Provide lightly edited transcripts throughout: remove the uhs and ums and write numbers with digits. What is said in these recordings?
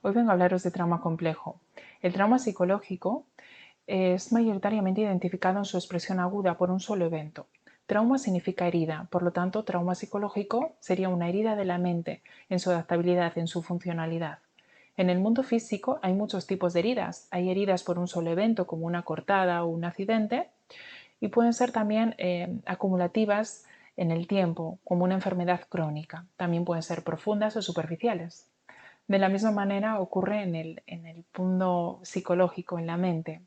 Hoy vengo a hablaros de trauma complejo. El trauma psicológico es mayoritariamente identificado en su expresión aguda por un solo evento. Trauma significa herida, por lo tanto, trauma psicológico sería una herida de la mente en su adaptabilidad, en su funcionalidad. En el mundo físico hay muchos tipos de heridas. Hay heridas por un solo evento, como una cortada o un accidente, y pueden ser también acumulativas en el tiempo, como una enfermedad crónica. También pueden ser profundas o superficiales. De la misma manera ocurre en el punto psicológico, en la mente.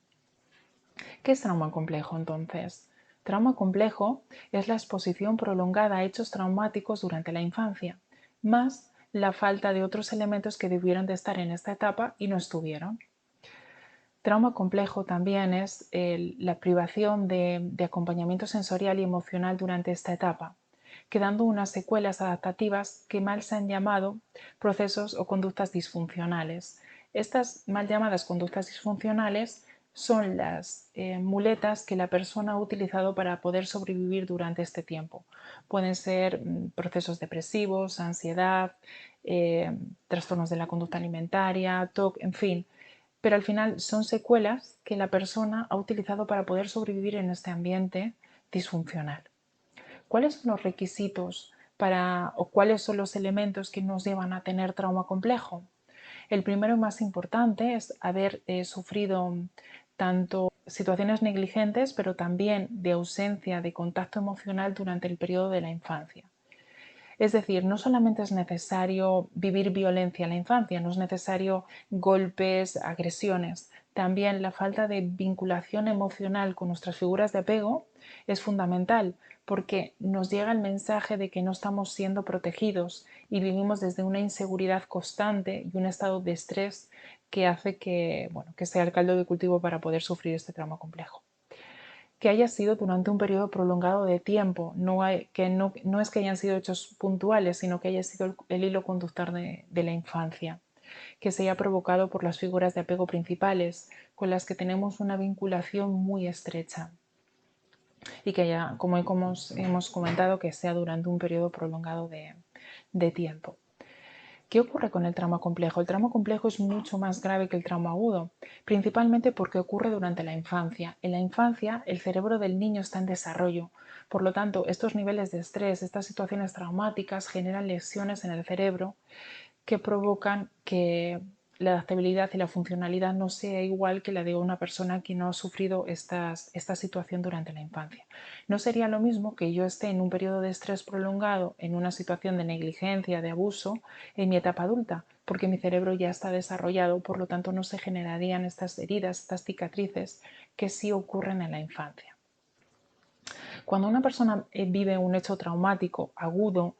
¿Qué es trauma complejo entonces? Trauma complejo es la exposición prolongada a hechos traumáticos durante la infancia, más la falta de otros elementos que debieron de estar en esta etapa y no estuvieron. Trauma complejo también es la privación de acompañamiento sensorial y emocional durante esta etapa, quedando unas secuelas adaptativas que mal se han llamado procesos o conductas disfuncionales. Estas mal llamadas conductas disfuncionales son las muletas que la persona ha utilizado para poder sobrevivir durante este tiempo. Pueden ser procesos depresivos, ansiedad, trastornos de la conducta alimentaria, TOC, en fin, pero al final son secuelas que la persona ha utilizado para poder sobrevivir en este ambiente disfuncional. ¿Cuáles son los requisitos o cuáles son los elementos que nos llevan a tener trauma complejo? El primero y más importante es haber sufrido tanto situaciones negligentes, pero también de ausencia de contacto emocional durante el periodo de la infancia. Es decir, no solamente es necesario vivir violencia en la infancia, no es necesario golpes, agresiones. También la falta de vinculación emocional con nuestras figuras de apego es fundamental porque nos llega el mensaje de que no estamos siendo protegidos y vivimos desde una inseguridad constante y un estado de estrés que hace que sea el caldo de cultivo para poder sufrir este trauma complejo. Que haya sido durante un periodo prolongado de tiempo, no es que hayan sido hechos puntuales, sino que haya sido el hilo conductor de la infancia, que se haya provocado por las figuras de apego principales con las que tenemos una vinculación muy estrecha y que haya, como hemos comentado, que sea durante un periodo prolongado de tiempo. ¿Qué ocurre con el trauma complejo? El trauma complejo es mucho más grave que el trauma agudo, principalmente porque ocurre durante la infancia. En la infancia, el cerebro del niño está en desarrollo. Por lo tanto, estos niveles de estrés, estas situaciones traumáticas generan lesiones en el cerebro que provocan que la adaptabilidad y la funcionalidad no sea igual que la de una persona que no ha sufrido esta situación durante la infancia. No sería lo mismo que yo esté en un periodo de estrés prolongado, en una situación de negligencia, de abuso, en mi etapa adulta, porque mi cerebro ya está desarrollado, por lo tanto no se generarían estas heridas, estas cicatrices que sí ocurren en la infancia. Cuando una persona vive un hecho traumático agudo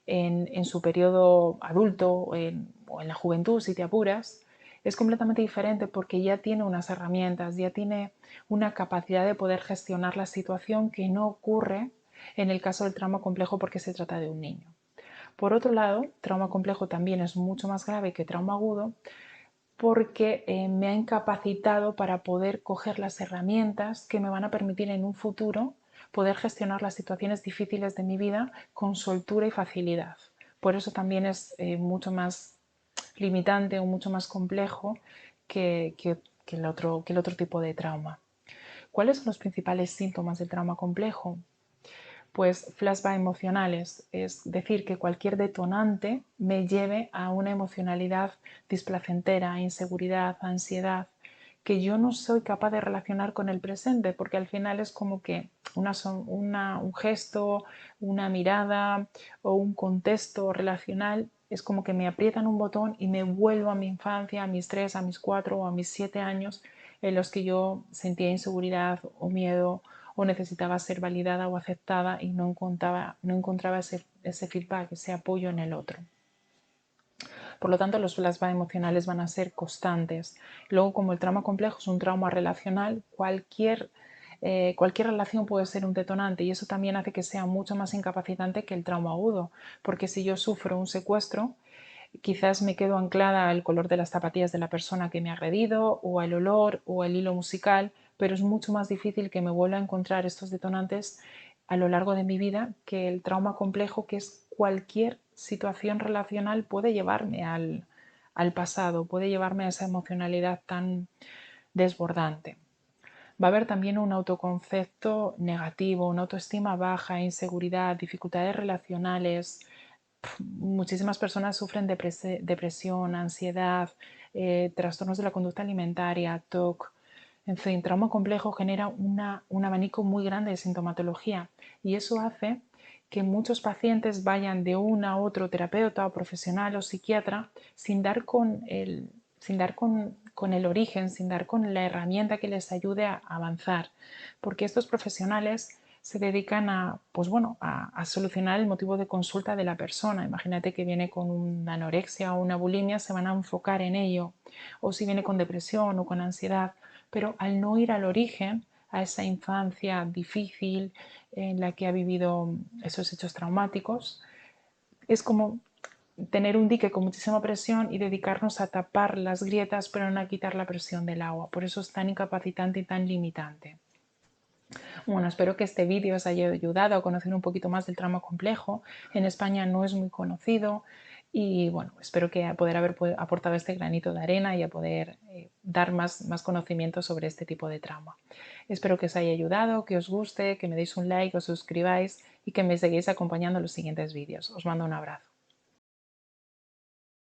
en su periodo adulto o en la juventud, si te apuras, es completamente diferente porque ya tiene unas herramientas, ya tiene una capacidad de poder gestionar la situación que no ocurre en el caso del trauma complejo porque se trata de un niño. Por otro lado, trauma complejo también es mucho más grave que trauma agudo porque me ha incapacitado para poder coger las herramientas que me van a permitir en un futuro poder gestionar las situaciones difíciles de mi vida con soltura y facilidad. Por eso también es mucho más limitante o mucho más complejo que el otro tipo de trauma. ¿Cuáles son los principales síntomas del trauma complejo? Pues flashbacks emocionales, es decir, que cualquier detonante me lleve a una emocionalidad displacentera, inseguridad, ansiedad, que yo no soy capaz de relacionar con el presente, porque al final es como que un gesto, una mirada o un contexto relacional es como que me aprietan un botón y me vuelvo a mi infancia, a mis 3, a mis 4 o a mis 7 años en los que yo sentía inseguridad o miedo o necesitaba ser validada o aceptada y no encontraba ese feedback, ese apoyo en el otro. Por lo tanto, los flashbacks emocionales van a ser constantes. Luego, como el trauma complejo es un trauma relacional, cualquier relación puede ser un detonante y eso también hace que sea mucho más incapacitante que el trauma agudo, porque si yo sufro un secuestro, quizás me quedo anclada al color de las zapatillas de la persona que me ha agredido o al olor o al hilo musical, pero es mucho más difícil que me vuelva a encontrar estos detonantes a lo largo de mi vida que el trauma complejo, que es cualquier situación relacional puede llevarme al pasado, puede llevarme a esa emocionalidad tan desbordante. Va a haber también un autoconcepto negativo, una autoestima baja, inseguridad, dificultades relacionales. Muchísimas personas sufren depresión, ansiedad, trastornos de la conducta alimentaria, TOC. En fin, trauma complejo genera un abanico muy grande de sintomatología y eso hace que muchos pacientes vayan de un a otro terapeuta o profesional o psiquiatra sin dar con el origen, sin dar con la herramienta que les ayude a avanzar, porque estos profesionales se dedican a, pues bueno, a solucionar el motivo de consulta de la persona. Imagínate que viene con una anorexia o una bulimia, se van a enfocar en ello, o si viene con depresión o con ansiedad, pero al no ir al origen, a esa infancia difícil en la que ha vivido esos hechos traumáticos, es como tener un dique con muchísima presión y dedicarnos a tapar las grietas pero no a quitar la presión del agua. Por eso es tan incapacitante y tan limitante. Bueno, espero que este vídeo os haya ayudado a conocer un poquito más del trauma complejo. En España no es muy conocido y bueno, espero que poder haber aportado este granito de arena y a poder dar más conocimiento sobre este tipo de trauma. Espero que os haya ayudado, que os guste, que me deis un like, os suscribáis y que me sigáis acompañando en los siguientes vídeos. Os mando un abrazo.